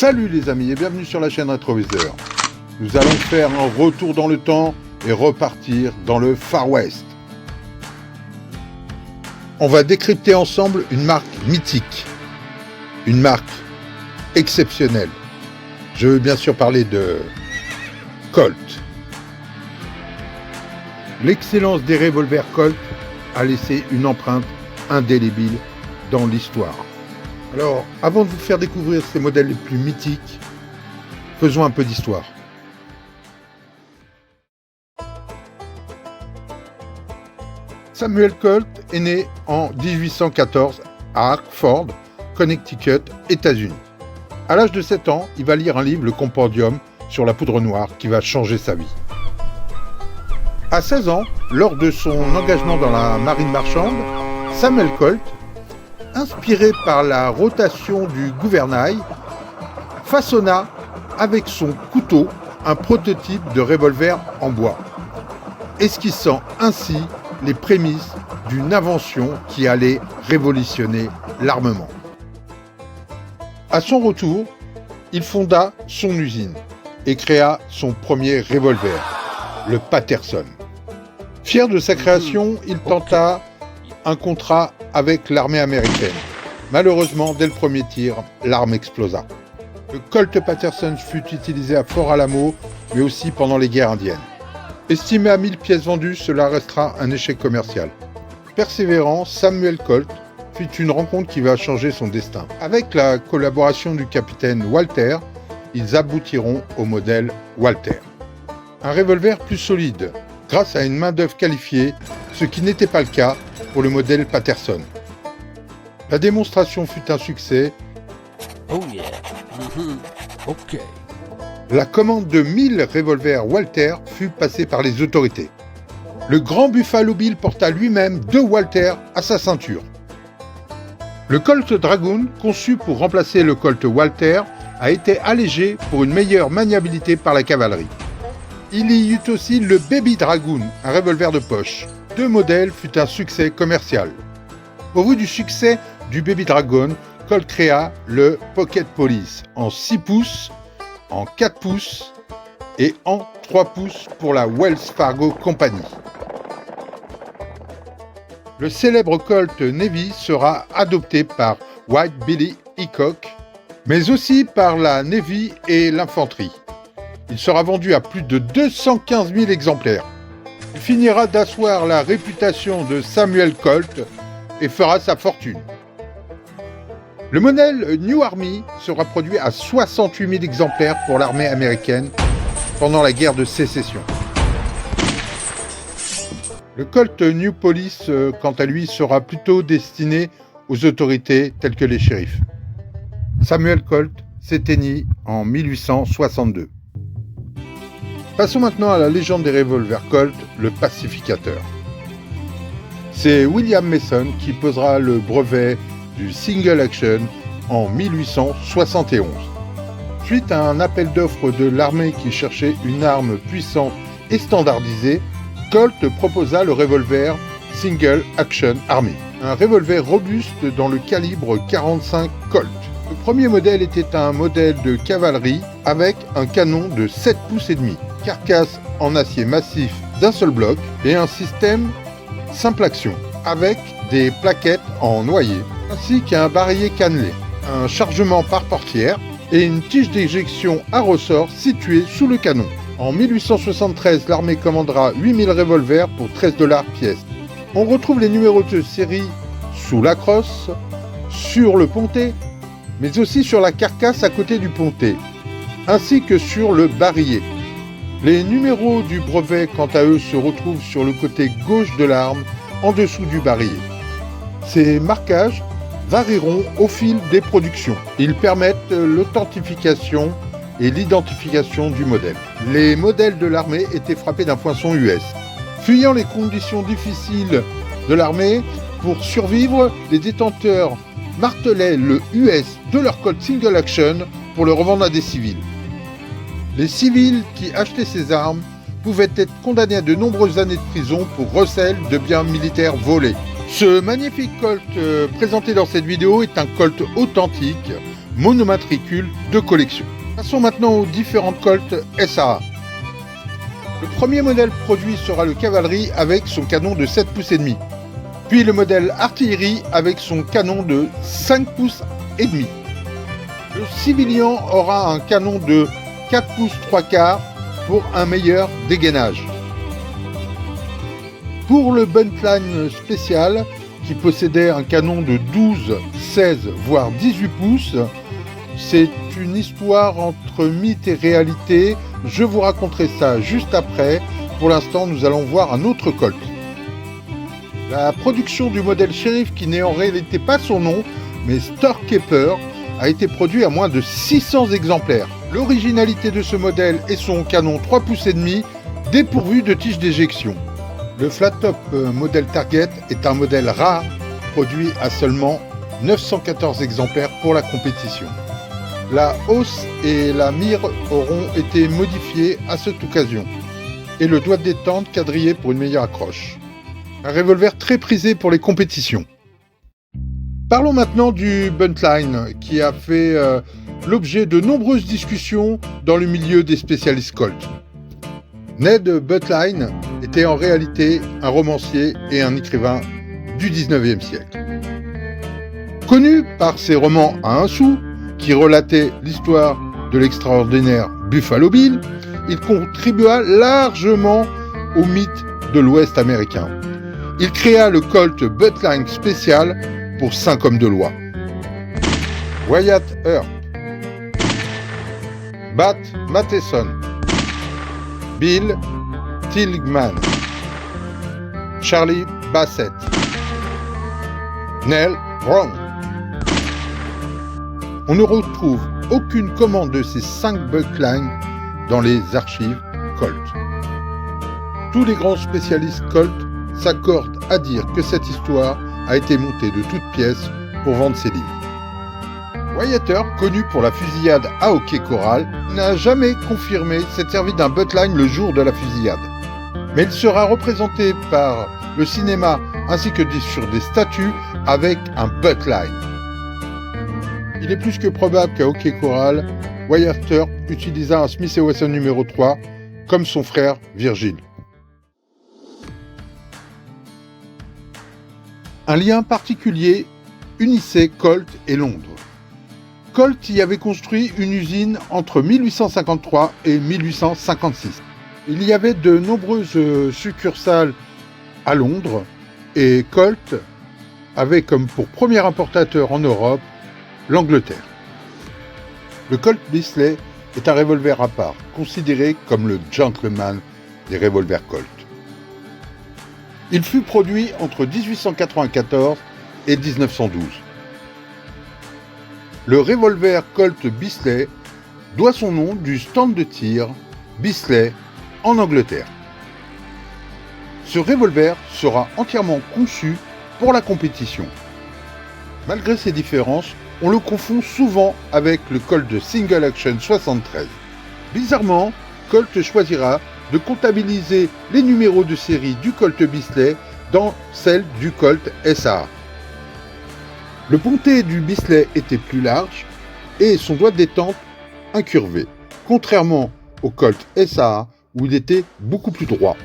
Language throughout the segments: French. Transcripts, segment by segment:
Salut les amis et bienvenue sur la chaîne Rétroviseur. Nous allons faire un retour dans le temps et repartir dans le Far West. On va décrypter ensemble une marque mythique, une marque exceptionnelle. Je veux bien sûr parler de Colt. L'excellence des revolvers Colt a laissé une empreinte indélébile dans l'histoire. Alors, avant de vous faire découvrir ces modèles les plus mythiques, faisons un peu d'histoire. Samuel Colt est né en 1814 à Hartford, Connecticut, États-Unis. À l'âge de 7 ans, il va lire un livre, le Compendium, sur la poudre noire, qui va changer sa vie. À 16 ans, lors de son engagement dans la marine marchande, Samuel Colt, inspiré par la rotation du gouvernail, façonna avec son couteau un prototype de revolver en bois, esquissant ainsi les prémices d'une invention qui allait révolutionner l'armement. À son retour, il fonda son usine et créa son premier revolver, le Paterson. Fier de sa création, il tenta un contrat avec l'armée américaine. Malheureusement, dès le premier tir, l'arme explosa. Le Colt Paterson fut utilisé à Fort Alamo, mais aussi pendant les guerres indiennes. Estimé à 1000 pièces vendues, cela restera un échec commercial. Persévérant, Samuel Colt fit une rencontre qui va changer son destin. Avec la collaboration du capitaine Walter, ils aboutiront au modèle Walter. Un revolver plus solide, grâce à une main-d'œuvre qualifiée, ce qui n'était pas le cas pour le modèle Paterson. La démonstration fut un succès. Oh yeah. Ok. La commande de 1000 revolvers Walter fut passée par les autorités. Le grand Buffalo Bill porta lui-même 2 Walter à sa ceinture. Le Colt Dragoon, conçu pour remplacer le Colt Walter, a été allégé pour une meilleure maniabilité par la cavalerie. Il y eut aussi le Baby Dragoon, un revolver de poche. 2 modèles fut un succès commercial. Au vu du succès du Baby Dragoon, Colt créa le Pocket Police en 6 pouces, en 4 pouces et en 3 pouces pour la Wells Fargo Company. Le célèbre Colt Navy sera adopté par White Billy Hickok, mais aussi par la Navy et l'infanterie. Il sera vendu à plus de 215 000 exemplaires. Il finira d'asseoir la réputation de Samuel Colt et fera sa fortune. Le modèle New Army sera produit à 68 000 exemplaires pour l'armée américaine pendant la guerre de sécession. Le Colt New Police, quant à lui, sera plutôt destiné aux autorités telles que les shérifs. Samuel Colt s'éteignit en 1862. Passons maintenant à la légende des revolvers Colt, le pacificateur. C'est William Mason qui posera le brevet du Single Action en 1871. Suite à un appel d'offres de l'armée qui cherchait une arme puissante et standardisée, Colt proposa le revolver Single Action Army, un revolver robuste dans le calibre 45 Colt. Le premier modèle était un modèle de cavalerie avec un canon de 7 pouces et demi, carcasse en acier massif d'un seul bloc et un système simple action avec des plaquettes en noyer, ainsi qu'un barillet cannelé, un chargement par portière et une tige d'éjection à ressort située sous le canon. En 1873, l'armée commandera 8000 revolvers pour $13 pièce. On retrouve les numéros de série sous la crosse, sur le pontet, mais aussi sur la carcasse à côté du pontet, ainsi que sur le barillet. Les numéros du brevet, quant à eux, se retrouvent sur le côté gauche de l'arme, en dessous du barillet. Ces marquages varieront au fil des productions. Ils permettent l'authentification et l'identification du modèle. Les modèles de l'armée étaient frappés d'un poinçon US. Fuyant les conditions difficiles de l'armée, pour survivre, les détenteurs martelaient le US de leur Colt Single Action pour le revendre à des civils. Les civils qui achetaient ces armes pouvaient être condamnés à de nombreuses années de prison pour recel de biens militaires volés. Ce magnifique Colt présenté dans cette vidéo est un Colt authentique monomatricule de collection. Passons maintenant aux différents Colt SAA. Le premier modèle produit sera le cavalerie avec son canon de 7 pouces et demi, puis le modèle artillerie avec son canon de 5 pouces et demi. Le civilian aura un canon de 4 pouces 3 quarts pour un meilleur dégainage. Pour le Buntline spécial, qui possédait un canon de 12, 16 voire 18 pouces, c'est une histoire entre mythe et réalité. Je vous raconterai ça juste après. Pour l'instant, nous allons voir un autre Colt. La production du modèle Sheriff, qui n'est en réalité pas son nom, mais Storekeeper, a été produit à moins de 600 exemplaires. L'originalité de ce modèle est son canon 3 pouces et demi, dépourvu de tige d'éjection. Le flat top modèle Target est un modèle rare, produit à seulement 914 exemplaires pour la compétition. La hausse et la mire auront été modifiées à cette occasion, et le doigt de détente quadrillé pour une meilleure accroche. Un revolver très prisé pour les compétitions. Parlons maintenant du Buntline, qui a fait l'objet de nombreuses discussions dans le milieu des spécialistes Colt. Ned Buntline était en réalité un romancier et un écrivain du 19e siècle. Connu par ses romans à un sou, qui relataient l'histoire de l'extraordinaire Buffalo Bill, il contribua largement au mythe de l'Ouest américain. Il créa le Colt Buntline spécial pour 5 hommes de loi. Wyatt Earp, Bat Matheson, Bill Tilghman, Charlie Bassett, Nell Brown. On ne retrouve aucune commande de ces 5 Buntline dans les archives Colt. Tous les grands spécialistes Colt s'accordent à dire que cette histoire a été montée de toutes pièces pour vendre ses livres. Wyatt Earp, connu pour la fusillade à hockey corral, n'a jamais confirmé s'être servi d'un Buntline le jour de la fusillade. Mais il sera représenté par le cinéma ainsi que sur des statues avec un Buntline. Il est plus que probable qu'à hockey corral, Wyatt Earp utilisa un Smith & Wesson numéro 3 comme son frère Virgil. Un lien particulier unissait Colt et Londres. Colt y avait construit une usine entre 1853 et 1856. Il y avait de nombreuses succursales à Londres et Colt avait comme pour premier importateur en Europe l'Angleterre. Le Colt Bisley est un revolver à part, considéré comme le gentleman des revolvers Colt. Il fut produit entre 1894 et 1912. Le revolver Colt Bisley doit son nom du stand de tir Bisley en Angleterre. Ce revolver sera entièrement conçu pour la compétition. Malgré ces différences, on le confond souvent avec le Colt de Single Action 73. Bizarrement, Colt choisira de comptabiliser les numéros de série du Colt Bisley dans celle du Colt SAA. Le pontet du Bisley était plus large et son doigt de détente incurvé, contrairement au Colt SAA où il était beaucoup plus droit.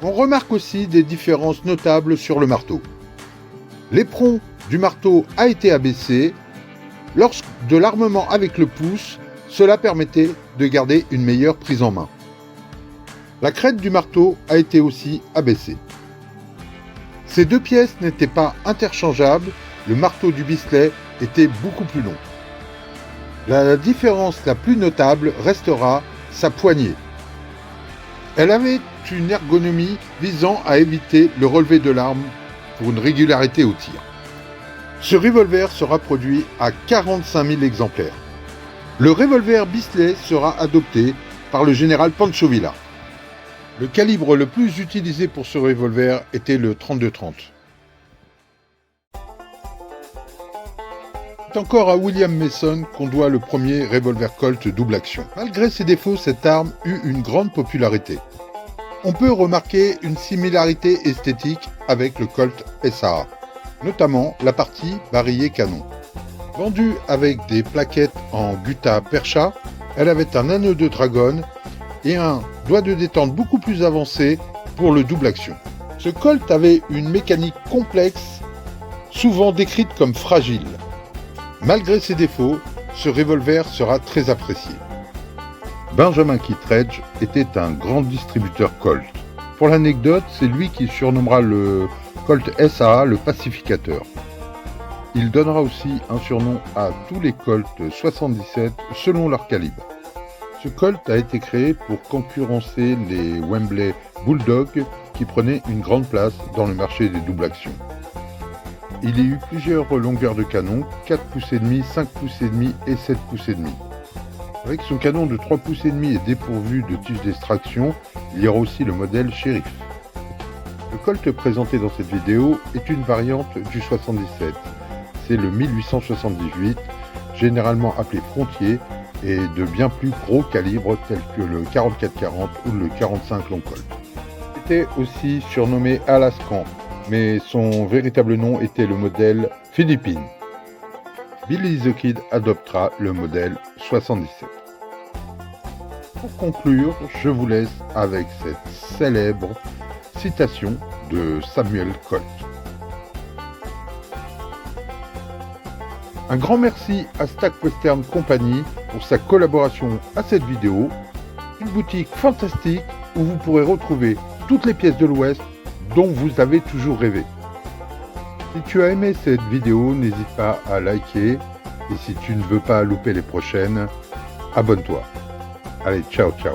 On remarque aussi des différences notables sur le marteau. L'éperon du marteau a été abaissé. Lorsque de l'armement avec le pouce, cela permettait de garder une meilleure prise en main. La crête du marteau a été aussi abaissée. Ces deux pièces n'étaient pas interchangeables, le marteau du Bisley était beaucoup plus long. La différence la plus notable restera sa poignée. Elle avait une ergonomie visant à éviter le relevé de l'arme pour une régularité au tir. Ce revolver sera produit à 45 000 exemplaires. Le revolver Bisley sera adopté par le général Pancho Villa. Le calibre le plus utilisé pour ce revolver était le 32-30. C'est encore à William Mason qu'on doit le premier revolver Colt double action. Malgré ses défauts, cette arme eut une grande popularité. On peut remarquer une similarité esthétique avec le Colt SAA. notamment la partie barillet canon. Vendue avec des plaquettes en gutta percha, elle avait un anneau de dragon et un doigt de détente beaucoup plus avancé pour le double action. Ce Colt avait une mécanique complexe, souvent décrite comme fragile. Malgré ses défauts, ce revolver sera très apprécié. Benjamin Kittredge était un grand distributeur Colt. Pour l'anecdote, c'est lui qui surnommera le Colt SAA le pacificateur. Il donnera aussi un surnom à tous les Colt 77 selon leur calibre. Ce Colt a été créé pour concurrencer les Wembley Bulldog qui prenaient une grande place dans le marché des doubles actions. Il y a eu plusieurs longueurs de canon, 4 pouces et demi, 5 pouces et demi et 7 pouces et demi. Avec son canon de 3 pouces et demi et dépourvu de tige d'extraction, il y aura aussi le modèle Sheriff. Le Colt présenté dans cette vidéo est une variante du 77. C'est le 1878, généralement appelé Frontier, et de bien plus gros calibres tels que le 44-40 ou le 45 Long Colt. Il était aussi surnommé Alaskan, mais son véritable nom était le modèle Philippine. Billy the Kid adoptera le modèle 77. Pour conclure, je vous laisse avec cette célèbre citation de Samuel Colt. Un grand merci à Stack Western Company pour sa collaboration à cette vidéo. Une boutique fantastique où vous pourrez retrouver toutes les pièces de l'Ouest dont vous avez toujours rêvé. Si tu as aimé cette vidéo, n'hésite pas à liker et si tu ne veux pas louper les prochaines, abonne-toi. Allez, ciao ciao.